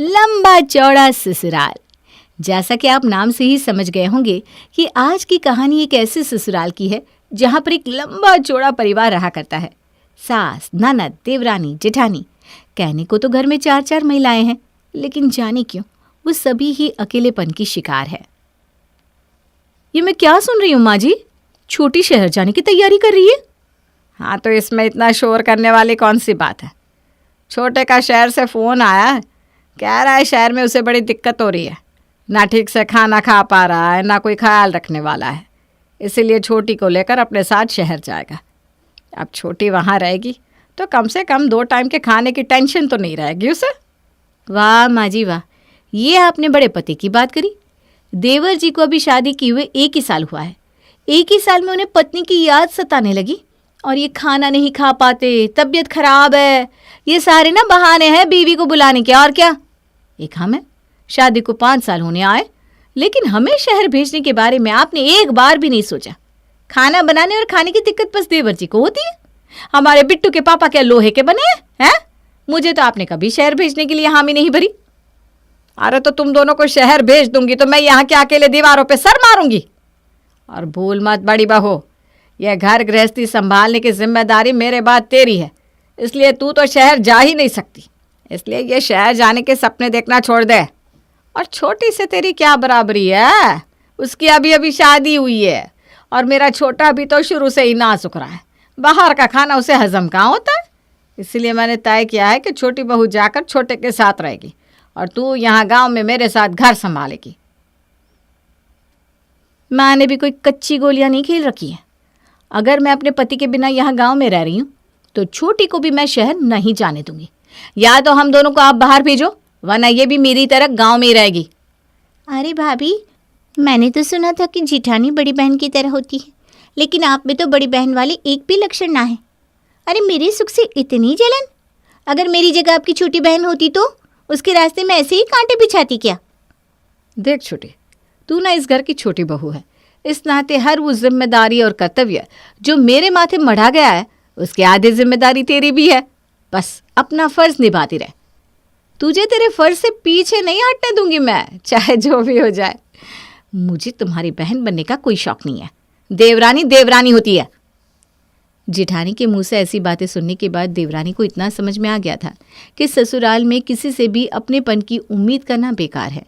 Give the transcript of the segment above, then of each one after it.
लंबा चौड़ा ससुराल। जैसा कि आप नाम से ही समझ गए होंगे कि आज की कहानी एक ऐसे ससुराल की है जहाँ पर एक लंबा चौड़ा परिवार रहा करता है। सास, ननद, देवरानी, जेठानी। कहने को तो घर में 4-4 महिलाएं हैं, लेकिन जाने क्यों वो सभी ही अकेलेपन की शिकार है। ये मैं क्या सुन रही हूँ माँ जी? छोटी शहर जाने की तैयारी कर रही है? हाँ, तो इसमें इतना शोर करने वाली कौन सी बात है? छोटे का शहर से फ़ोन आया है, कह रहा है शहर में उसे बड़ी दिक्कत हो रही है, ना ठीक से खाना खा पा रहा है, ना कोई ख्याल रखने वाला है, इसीलिए छोटी को लेकर अपने साथ शहर जाएगा। अब छोटी वहाँ रहेगी तो कम से कम 2 टाइम के खाने की टेंशन तो नहीं रहेगी उसे। वाह माँ जी वाह, ये आपने बड़े पते की बात करी। देवर जी को अभी शादी किए हुए 1 ही साल हुआ है। 1 ही साल में उन्हें पत्नी की याद सताने लगी और ये खाना नहीं खा पाते, तबीयत खराब है, ये सारे ना बहाने हैं बीवी को बुलाने के, और क्या। एक हम है, शादी को 5 साल होने आए, लेकिन हमें शहर भेजने के बारे में आपने एक बार भी नहीं सोचा। खाना बनाने और खाने की दिक्कत बस देवर जी को होती है। हमारे बिट्टू के पापा क्या लोहे के बने हैं? मुझे तो आपने कभी शहर भेजने के लिए हामी नहीं भरी। अरे तो तुम दोनों को शहर भेज दूंगी तो मैं यहाँ के अकेले दीवारों पे सर मारूंगी। और भूल मत बड़ी बहू, यह घर गृहस्थी संभालने की जिम्मेदारी मेरे बाद तेरी है, इसलिए तू तो शहर जा ही नहीं सकती। इसलिए ये शहर जाने के सपने देखना छोड़ दे। और छोटी से तेरी क्या बराबरी है? उसकी अभी अभी शादी हुई है और मेरा छोटा अभी तो शुरू से ही नाजुक रहा है, बाहर का खाना उसे हजम कहाँ होता है। इसलिए मैंने तय किया है कि छोटी बहू जाकर छोटे के साथ रहेगी और तू यहाँ गांव में मेरे साथ घर संभालेगी। माँ ने भी कोई कच्ची गोलियां नहीं खेल रखी है। अगर मैं अपने पति के बिना यहाँ गांव में रह रही हूँ तो छोटी को भी मैं शहर नहीं जाने दूंगी। या तो हम दोनों को आप बाहर भेजो, वरना ये भी मेरी तरह गांव में ही रहेगी। अरे भाभी, मैंने तो सुना था कि जिठानी बड़ी बहन की तरह होती है, लेकिन आप में तो बड़ी बहन वाले एक भी लक्षण ना है। अरे मेरे सुख से इतनी जलन। अगर मेरी जगह आपकी छोटी बहन होती तो उसके रास्ते में ऐसे ही कांटे बिछाती क्या? देख छोटी, तू ना इस घर की छोटी बहू है, इस नाते हर वो जिम्मेदारी और कर्तव्य जो मेरे माथे मढ़ा गया है उसकी आधी जिम्मेदारी तेरी भी है। बस अपना फर्ज निभाती रहे। तुझे तेरे फर्ज से पीछे नहीं हटने दूंगी मैं, चाहे जो भी हो जाए। मुझे तुम्हारी बहन बनने का कोई शौक नहीं है। देवरानी देवरानी होती है। जेठानी के मुंह से ऐसी बातें सुनने के बाद देवरानी को इतना समझ में आ गया था कि ससुराल में किसी से भी अपनेपन की उम्मीद करना बेकार है।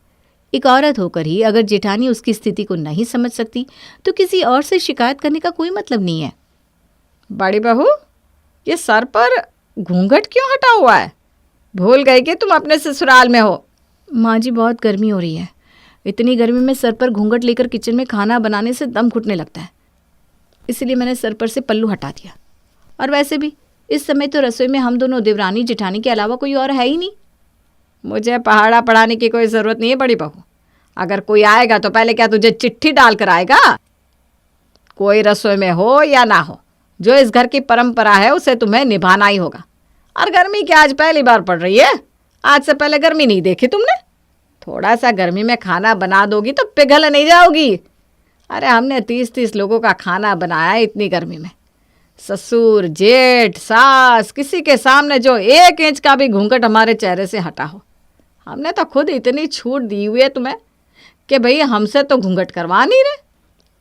एक औरत होकर ही अगर जेठानी उसकी स्थिति को नहीं समझ सकती तो किसी और से शिकायत करने का कोई मतलब नहीं है। बड़ी बहू, ये सर पर घूंघट क्यों हटा हुआ है? भूल गई कि तुम अपने ससुराल में हो? माँ जी, बहुत गर्मी हो रही है। इतनी गर्मी में सर पर घूंघट लेकर किचन में खाना बनाने से दम घुटने लगता है, इसलिए मैंने सर पर से पल्लू हटा दिया। और वैसे भी इस समय तो रसोई में हम दोनों देवरानी जेठानी के अलावा कोई और है ही नहीं। मुझे पहाड़ा पढ़ाने की कोई ज़रूरत नहीं है बड़ी बहू। अगर कोई आएगा तो पहले क्या तुझे चिट्ठी डाल कर आएगा? कोई रसोई में हो या ना हो, जो इस घर की परंपरा है उसे तुम्हें निभाना ही होगा। और गर्मी क्या आज पहली बार पड़ रही है? आज से पहले गर्मी नहीं देखी तुमने? थोड़ा सा गर्मी में खाना बना दोगी तो पिघल नहीं जाओगी। अरे हमने 30-30 लोगों का खाना बनाया है इतनी गर्मी में। ससुर, जेठ, सास, किसी के सामने जो 1 इंच का भी घूंघट हमारे चेहरे से हटा हो। हमने तो खुद इतनी छूट दी हुई है तुम्हें कि भाई हमसे तो घूंघट करवा नहीं रहे,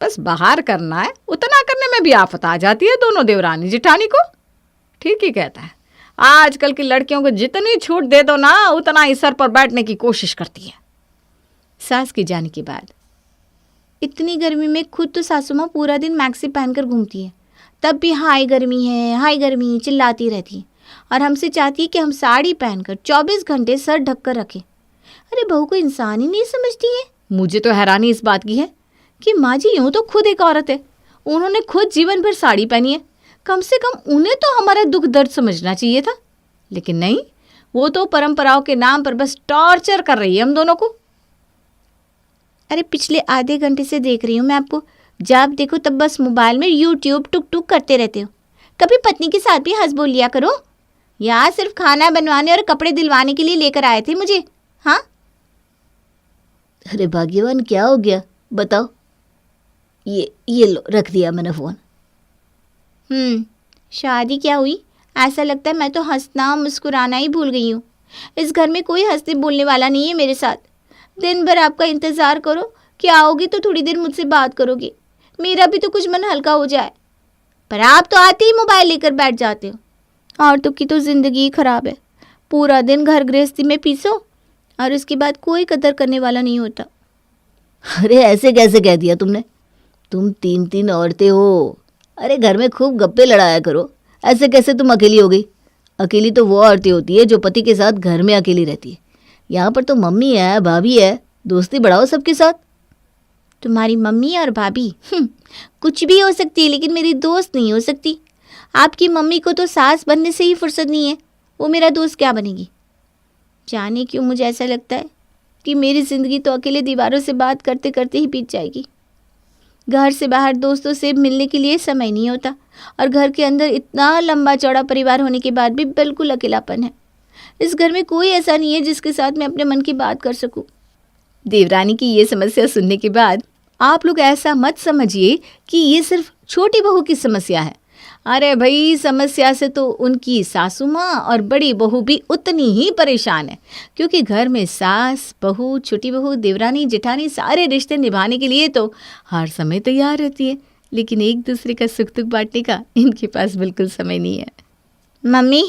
बस बाहर करना है। उतना करने में भी आफत आ जाती है दोनों देवरानी जेठानी को। ठीक ही कहता है, आजकल की लड़कियों को जितनी छूट दे दो ना उतना ही सर पर बैठने की कोशिश करती है। सास के जाने के बाद इतनी गर्मी में खुद तो सासू माँ पूरा दिन मैक्सी पहनकर घूमती है, तब भी हाय गर्मी है, हाय गर्मी चिल्लाती रहती है, और हमसे चाहती है कि हम साड़ी पहनकर 24 घंटे सर ढककर रखें। अरे बहू को इंसान ही नहीं समझती है। मुझे तो हैरानी इस बात की है कि माँ जी यूँ तो खुद एक औरत है, उन्होंने खुद जीवन भर साड़ी पहनी है, कम से कम उन्हें तो हमारा दुख दर्द समझना चाहिए था। लेकिन नहीं, वो तो परंपराओं के नाम पर बस टॉर्चर कर रही है हम दोनों को। अरे पिछले आधे घंटे से देख रही हूँ मैं आपको, जब देखो तब बस मोबाइल में यूट्यूब टुक टुक करते रहते हो। कभी पत्नी के साथ भी हंस बोल लिया करो। यहाँ सिर्फ खाना बनवाने और कपड़े दिलवाने के लिए लेकर आए थे मुझे। हाँ, अरे भाग्यवान, क्या हो गया बताओ? ये लो, रख दिया मैंने फ़ोन। शादी क्या हुई? ऐसा लगता है मैं तो हंसना मुस्कुराना ही भूल गई हूँ। इस घर में कोई हंसने बोलने वाला नहीं है मेरे साथ। दिन भर आपका इंतज़ार करो कि आओगी तो थोड़ी देर मुझसे बात करोगे, मेरा भी तो कुछ मन हल्का हो जाए। पर आप तो आते ही मोबाइल लेकर बैठ जाते हो। औरतों की तो ज़िंदगी ही ख़राब है, पूरा दिन घर गृहस्थी में पीसो और उसके बाद कोई कदर करने वाला नहीं होता। अरे ऐसे कैसे कह दिया तुमने? तुम 3 औरतें हो। अरे घर में खूब गप्पे लड़ाया करो। ऐसे कैसे तुम अकेली हो गई? अकेली तो वो औरतें होती है जो पति के साथ घर में अकेली रहती है। यहाँ पर तो मम्मी है, भाभी है, दोस्ती बढ़ाओ सबके साथ। तुम्हारी मम्मी और भाभी कुछ भी हो सकती है, लेकिन मेरी दोस्त नहीं हो सकती। आपकी मम्मी को तो सास बनने से ही फुर्सत नहीं है, वो मेरा दोस्त क्या बनेगी? जाने क्यों मुझे ऐसा लगता है कि मेरी ज़िंदगी तो अकेले दीवारों से बात करते करते ही बीत जाएगी। घर से बाहर दोस्तों से मिलने के लिए समय नहीं होता और घर के अंदर इतना लंबा चौड़ा परिवार होने के बाद भी बिल्कुल अकेलापन है। इस घर में कोई ऐसा नहीं है जिसके साथ मैं अपने मन की बात कर सकूं। देवरानी की ये समस्या सुनने के बाद आप लोग ऐसा मत समझिए कि ये सिर्फ छोटी बहू की समस्या है। अरे भाई, समस्या से तो उनकी सासू माँ और बड़ी बहू भी उतनी ही परेशान है, क्योंकि घर में सास, बहू, छोटी बहू, देवरानी, जेठानी सारे रिश्ते निभाने के लिए तो हर समय तैयार रहती है, लेकिन एक दूसरे का सुख दुख बांटने का इनके पास बिल्कुल समय नहीं है। मम्मी,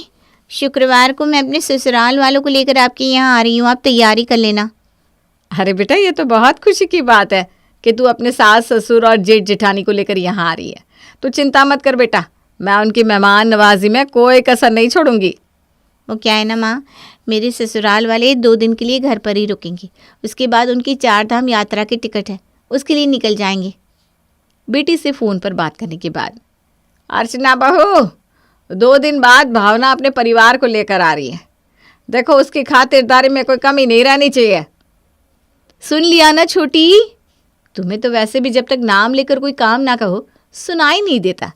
शुक्रवार को मैं अपने ससुराल वालों को लेकर आपके यहाँ आ रही हूँ, आप तैयारी कर लेना। अरे बेटा, ये तो बहुत खुशी की बात है कि तू अपने सास ससुर और जेठ जेठानी को लेकर यहाँ आ रही है। तो चिंता मत कर बेटा, मैं उनकी मेहमान नवाजी में कोई कसर नहीं छोड़ूंगी। वो क्या है ना माँ, मेरे ससुराल वाले 2 दिन के लिए घर पर ही रुकेंगे, उसके बाद उनकी 4 धाम यात्रा की टिकट है, उसके लिए निकल जाएंगे। बेटी से फ़ोन पर बात करने के बाद अर्चना बहू, 2 दिन बाद भावना अपने परिवार को लेकर आ रही है। देखो, उसकी खातिरदारी में कोई कमी नहीं रहनी चाहिए। सुन लिया ना छोटी, तुम्हें तो वैसे भी जब तक नाम लेकर कोई काम ना कहो सुनाई नहीं देता,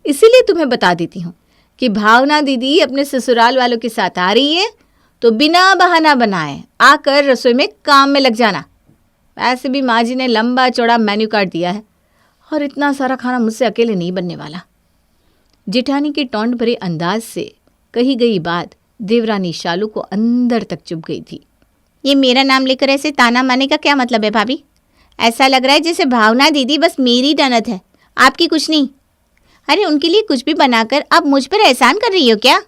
इसीलिए तुम्हें बता देती हूँ कि भावना दीदी अपने ससुराल वालों के साथ आ रही है तो बिना बहाना बनाए आकर रसोई में काम में लग जाना। वैसे भी माँ जी ने लंबा चौड़ा मेन्यू कार्ड दिया है और इतना सारा खाना मुझसे अकेले नहीं बनने वाला। जेठानी के टोंट भरे अंदाज से कही गई बात देवरानी शालू को अंदर तक चुभ गई थी। ये मेरा नाम लेकर ऐसे ताना मारने का क्या मतलब है भाभी? ऐसा लग रहा है जैसे भावना दीदी बस मेरी ननद है, आपकी कुछ नहीं। अरे उनके लिए कुछ भी बनाकर आप मुझ पर एहसान कर रही हो क्या?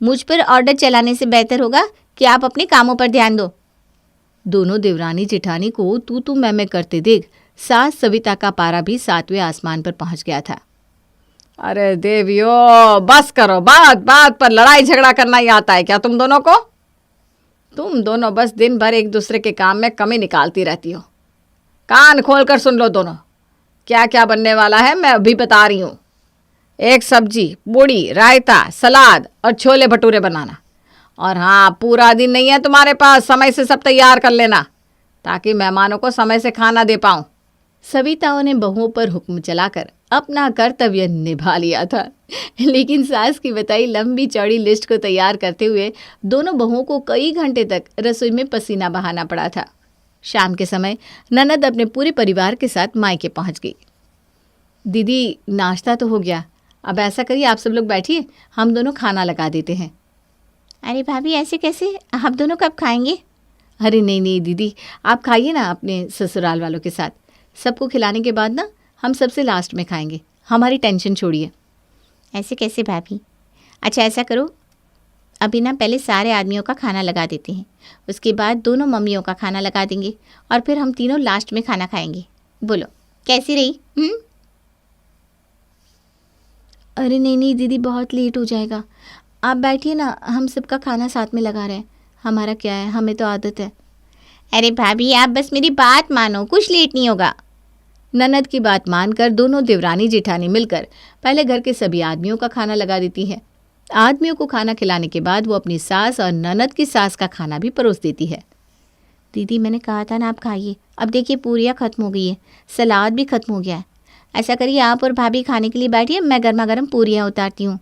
मुझ पर ऑर्डर चलाने से बेहतर होगा कि आप अपने कामों पर ध्यान दो। दोनों देवरानी जेठानी को तू मैं करते देख सास सविता का पारा भी 7वें आसमान पर पहुंच गया था। अरे देवियों, बस करो, बात बात पर लड़ाई झगड़ा करना ही आता है क्या तुम दोनों को? तुम दोनों बस दिन भर एक दूसरे के काम में कमी निकालती रहती हो। कान खोल कर सुन लो दोनों, क्या क्या बनने वाला है मैं अभी बता रही हूँ। एक सब्जी, पूड़ी, रायता, सलाद और छोले भटूरे बनाना। और हाँ, पूरा दिन नहीं है तुम्हारे पास, समय से सब तैयार कर लेना ताकि मेहमानों को समय से खाना दे पाऊँ। सविताओं ने बहुओं पर हुक्म चलाकर अपना कर्तव्य निभा लिया था, लेकिन सास की बताई लंबी चौड़ी लिस्ट को तैयार करते हुए दोनों बहुओं को कई घंटे तक रसोई में पसीना बहाना पड़ा था। शाम के समय ननद अपने पूरे परिवार के साथ मायके पहुंच गई। दीदी, नाश्ता तो हो गया, अब ऐसा करिए आप सब लोग बैठिए, हम दोनों खाना लगा देते हैं। अरे भाभी, ऐसे कैसे? आप दोनों कब खाएंगे? अरे नहीं दीदी, आप खाइए ना अपने ससुराल वालों के साथ। सबको खिलाने के बाद ना हम सबसे लास्ट में खाएंगे, हमारी टेंशन छोड़िए। ऐसे कैसे भाभी? अच्छा ऐसा करो, अभी ना पहले सारे आदमियों का खाना लगा देते हैं, उसके बाद दोनों मम्मियों का खाना लगा देंगे और फिर हम तीनों लास्ट में खाना खाएंगे। बोलो कैसी रही? अरे नहीं दीदी, बहुत लेट हो जाएगा, आप बैठिए ना, हम सबका खाना साथ में लगा रहे हैं। हमारा क्या है, हमें तो आदत है। अरे भाभी, आप बस मेरी बात मानो, कुछ लेट नहीं होगा। ननद की बात मानकर दोनों देवरानी जेठानी मिलकर पहले घर के सभी आदमियों का खाना लगा देती है। आदमियों को खाना खिलाने के बाद वो अपनी सास और ननद की सास का खाना भी परोस देती है। दीदी, मैंने कहा था ना आप खाइए, अब देखिए पूरियाँ ख़त्म हो गई है, सलाद भी ख़त्म हो गया है। ऐसा करिए आप और भाभी खाने के लिए बैठिए, मैं गर्मा गर्म पूरियाँ उतारती हूँ।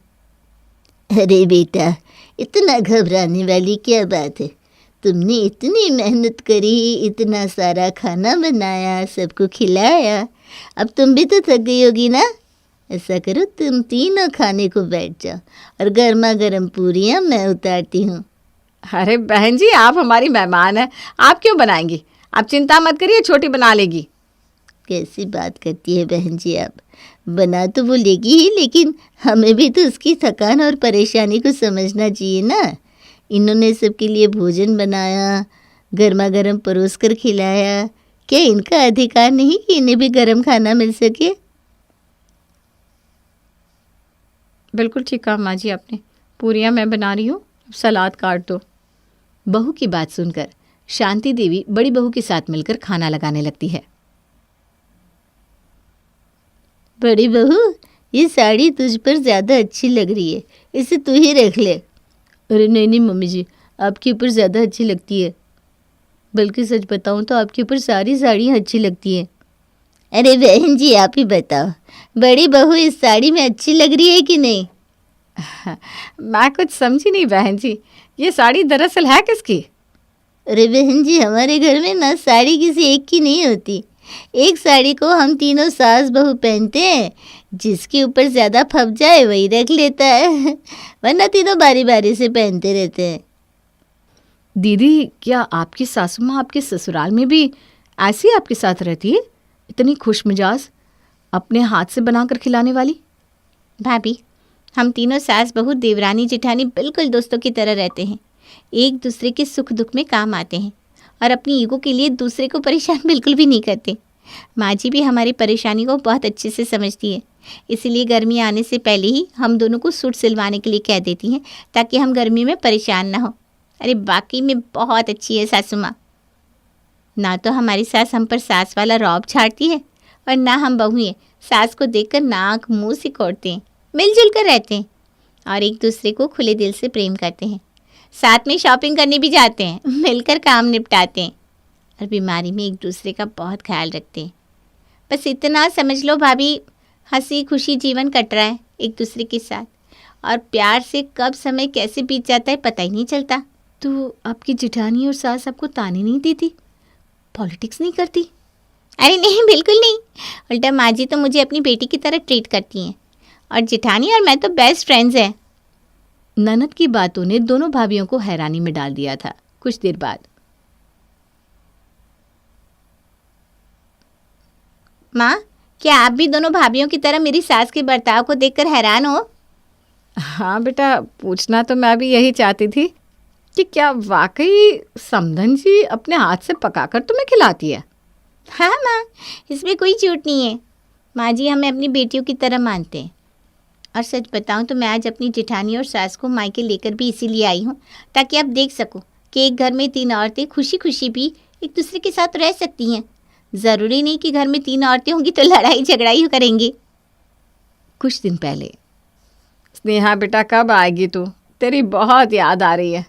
अरे बेटा, इतना घबराने वाली क्या बात है? तुमने इतनी मेहनत करी, इतना सारा खाना बनाया, सबको खिलाया, अब तुम भी तो थक गई होगी ना? ऐसा करो, तुम तीनों खाने को बैठ जाओ और गर्मा गर्म पूरियाँ मैं उतारती हूँ। अरे बहन जी, आप हमारी मेहमान हैं, आप क्यों बनाएंगी? आप चिंता मत करिए, छोटी बना लेगी। कैसी बात करती है बहन जी आप। बना तो वो लेगी ही, लेकिन हमें भी तो उसकी थकान और परेशानी को समझना चाहिए ना। इन्होंने सबके लिए भोजन बनाया, गर्मा गर्म परोस कर खिलाया। क्या इनका अधिकार नहीं कि इन्हें भी गर्म खाना मिल सके? बिल्कुल ठीक कहा माँ जी आपने। पूरियाँ मैं बना रही हूँ, सलाद काट दो। बहू की बात सुनकर शांति देवी बड़ी बहू के साथ मिलकर खाना लगाने लगती है। बड़ी बहू, ये साड़ी तुझ पर ज़्यादा अच्छी लग रही है, इसे तू ही रख ले। अरे नहीं नहीं मम्मी जी, आपके ऊपर ज़्यादा अच्छी लगती है। बल्कि सच बताऊँ तो आपके ऊपर सारी साड़ियाँ अच्छी लगती हैं। अरे बहन जी आप ही बताओ, बड़ी बहू इस साड़ी में अच्छी लग रही है कि नहीं? मैं कुछ समझी नहीं बहन जी, ये साड़ी दरअसल है किसकी? अरे बहन जी, हमारे घर में ना साड़ी किसी एक की नहीं होती। एक साड़ी को हम तीनों सास बहू पहनते हैं, जिसके ऊपर ज़्यादा फप जाए वही रख लेता है, वरना तीनों बारी बारी से पहनते रहते हैं। दीदी, क्या आपकी सासू माँ आपके ससुराल में भी ऐसी आपके साथ रहती है? इतनी खुश मिजाज, अपने हाथ से बनाकर खिलाने वाली। भाभी, हम तीनों सास बहू देवरानी जेठानी बिल्कुल दोस्तों की तरह रहते हैं। एक दूसरे के सुख दुख में काम आते हैं और अपनी ईगो के लिए दूसरे को परेशान बिल्कुल भी नहीं करते। माँ जी भी हमारी परेशानी को बहुत अच्छे से समझती है, इसीलिए गर्मी आने से पहले ही हम दोनों को सूट सिलवाने के लिए कह देती हैं, ताकि हम गर्मी में परेशान ना हो। अरे बाकी में बहुत अच्छी है सासू माँ। ना तो हमारी सास हम पर सास वाला रौब झाड़ती है, और ना हम बहुएं सास को देखकर नाक मुंह सिकोड़ते हैं। मिलजुल कर रहते हैं और एक दूसरे को खुले दिल से प्रेम करते हैं। साथ में शॉपिंग करने भी जाते हैं, मिलकर काम निपटाते हैं और बीमारी में एक दूसरे का बहुत ख्याल रखते हैं। बस इतना समझ लो भाभी, हंसी खुशी जीवन कट रहा है एक दूसरे के साथ, और प्यार से कब समय कैसे बीत जाता है पता ही नहीं चलता। तो आपकी जेठानी और सास आपको ताने नहीं देती, पॉलिटिक्स नहीं करती? अरे नहीं, बिल्कुल नहीं। उल्टा माँ जी तो मुझे अपनी बेटी की तरह ट्रीट करती हैं, और जेठानी और मैं तो बेस्ट फ्रेंड्स हैं। ननद की बातों ने दोनों भाभियों को हैरानी में डाल दिया था। कुछ देर बाद, माँ, क्या आप भी दोनों भाभियों की तरह मेरी सास के बर्ताव को देखकर हैरान हो? हाँ बेटा, पूछना तो मैं भी यही चाहती थी कि क्या वाकई समधन जी अपने हाथ से पकाकर तुम्हें खिलाती है? हाँ माँ, इसमें कोई झूठ नहीं है। माँ जी हमें अपनी बेटियों की तरह मानते हैं, और सच बताऊँ तो मैं आज अपनी जेठानी और सास को मायके लेकर भी इसीलिए आई हूँ, ताकि आप देख सको कि एक घर में तीन औरतें खुशी खुशी भी एक दूसरे के साथ रह सकती हैं। ज़रूरी नहीं कि घर में तीन औरतें होंगी तो लड़ाई झगड़ा ही करेंगी। कुछ दिन पहले, स्नेहा बेटा कब आएगी तू? तेरी बहुत याद आ रही है।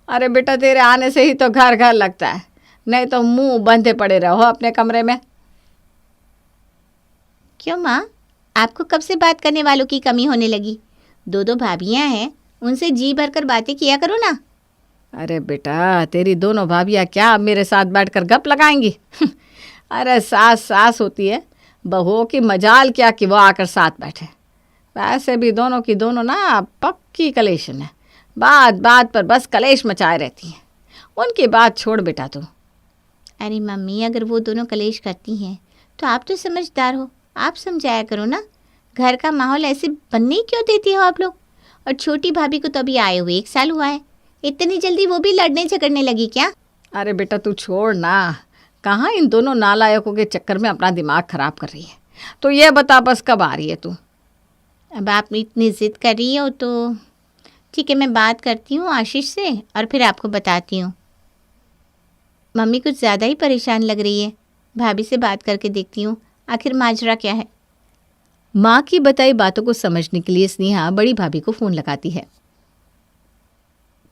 अरे बेटा, तेरे आने से ही तो घर घर लगता है, नहीं तो मुंह बंधे पड़े रहो अपने कमरे में। क्यों माँ, आपको कब से बात करने वालों की कमी होने लगी? दो दो भाभियाँ हैं, उनसे जी भरकर बातें किया करो ना। अरे बेटा, तेरी दोनों भाभियाँ क्या अब मेरे साथ बैठकर गप लगाएंगी? अरे सास सास होती है, बहुओं की मजाल क्या कि वो आकर साथ बैठे। वैसे भी दोनों की दोनों ना पक्की कलेशन है, बात बात पर बस कलेश मचाए रहती हैं। उनकी बात छोड़ बेटा तू। अरे मम्मी, अगर वो दोनों कलेश करती हैं तो आप तो समझदार हो, आप समझाया करो ना। घर का माहौल ऐसे बनने ही क्यों देती हो आप लोग? और छोटी भाभी को तो अभी आए हुए 1 साल हुआ है, इतनी जल्दी वो भी लड़ने झगड़ने लगी क्या? अरे बेटा तू छोड़ ना, कहाँ इन दोनों नालायकों के चक्कर में अपना दिमाग खराब कर रही है। तो ये बता बस कब आ रही है तू? अब आप इतनी ज़िद कर रही हो तो ठीक है, मैं बात करती हूँ आशीष से और फिर आपको बताती हूँ। मम्मी कुछ ज़्यादा ही परेशान लग रही है, भाभी से बात करके देखती हूँ आखिर माजरा क्या है। माँ की बताई बातों को समझने के लिए स्नेहा बड़ी भाभी को फ़ोन लगाती है।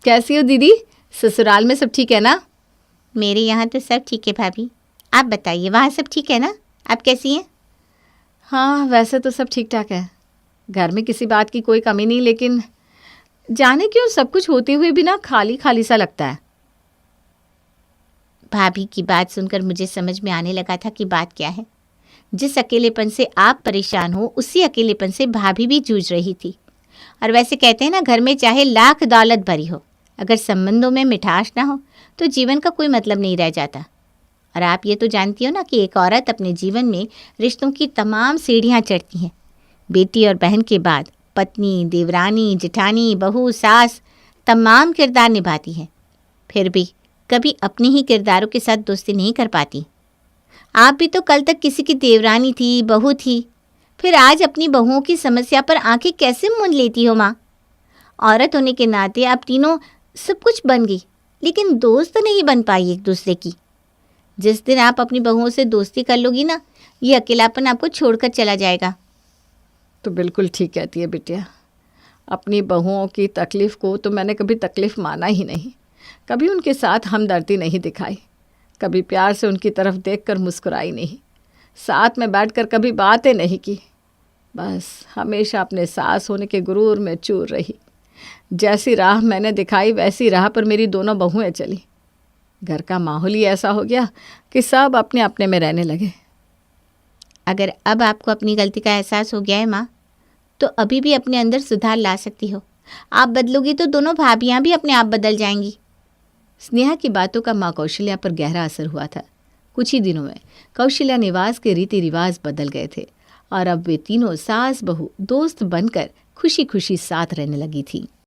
कैसी हो दीदी, ससुराल में सब ठीक है ना? मेरे यहाँ तो सब ठीक है भाभी, आप बताइए वहाँ सब ठीक है ना? आप कैसी हैं? हाँ, वैसे तो सब ठीक ठाक है, घर में किसी बात की कोई कमी नहीं, लेकिन जाने क्यों सब कुछ होते हुए भी ना खाली खाली सा लगता है। भाभी की बात सुनकर मुझे समझ में आने लगा था कि बात क्या है। जिस अकेलेपन से आप परेशान हो, उसी अकेलेपन से भाभी भी जूझ रही थी। और वैसे कहते हैं ना, घर में चाहे लाख दौलत भरी हो, अगर संबंधों में मिठास ना हो तो जीवन का कोई मतलब नहीं रह जाता। और आप ये तो जानती हो ना कि एक औरत अपने जीवन में रिश्तों की तमाम सीढ़ियाँ चढ़ती है। बेटी और बहन के बाद पत्नी, देवरानी, जेठानी, बहू, सास तमाम किरदार निभाती है, फिर भी कभी अपने ही किरदारों के साथ दोस्ती नहीं कर पाती। आप भी तो कल तक किसी की देवरानी थी, बहू थी, फिर आज अपनी बहुओं की समस्या पर आंखें कैसे मूंद लेती हो माँ? औरत होने के नाते आप तीनों सब कुछ बन गई, लेकिन दोस्त नहीं बन पाई एक दूसरे की। जिस दिन आप अपनी बहुओं से दोस्ती कर लोगी ना, ये अकेलापन आपको छोड़कर चला जाएगा। तो बिल्कुल ठीक कहती है बिटिया। अपनी बहुओं की तकलीफ़ को तो मैंने कभी तकलीफ़ माना ही नहीं, कभी उनके साथ हमदर्दी नहीं दिखाई, कभी प्यार से उनकी तरफ देखकर मुस्कुराई नहीं, साथ में बैठकर कभी बातें नहीं की। बस हमेशा अपने सास होने के गुरूर में चूर रही। जैसी राह मैंने दिखाई वैसी राह पर मेरी दोनों बहुएं चली। घर का माहौल ही ऐसा हो गया कि सब अपने अपने में रहने लगे। अगर अब आपको अपनी गलती का एहसास हो गया है माँ, तो अभी भी अपने अंदर सुधार ला सकती हो। आप बदलोगी तो दोनों भाभियाँ भी अपने आप बदल जाएंगी। स्नेहा की बातों का माँ कौशल्या पर गहरा असर हुआ था। कुछ ही दिनों में कौशल्या निवास के रीति रिवाज बदल गए थे और अब वे तीनों सास बहू दोस्त बनकर खुशी खुशी साथ रहने लगी थी।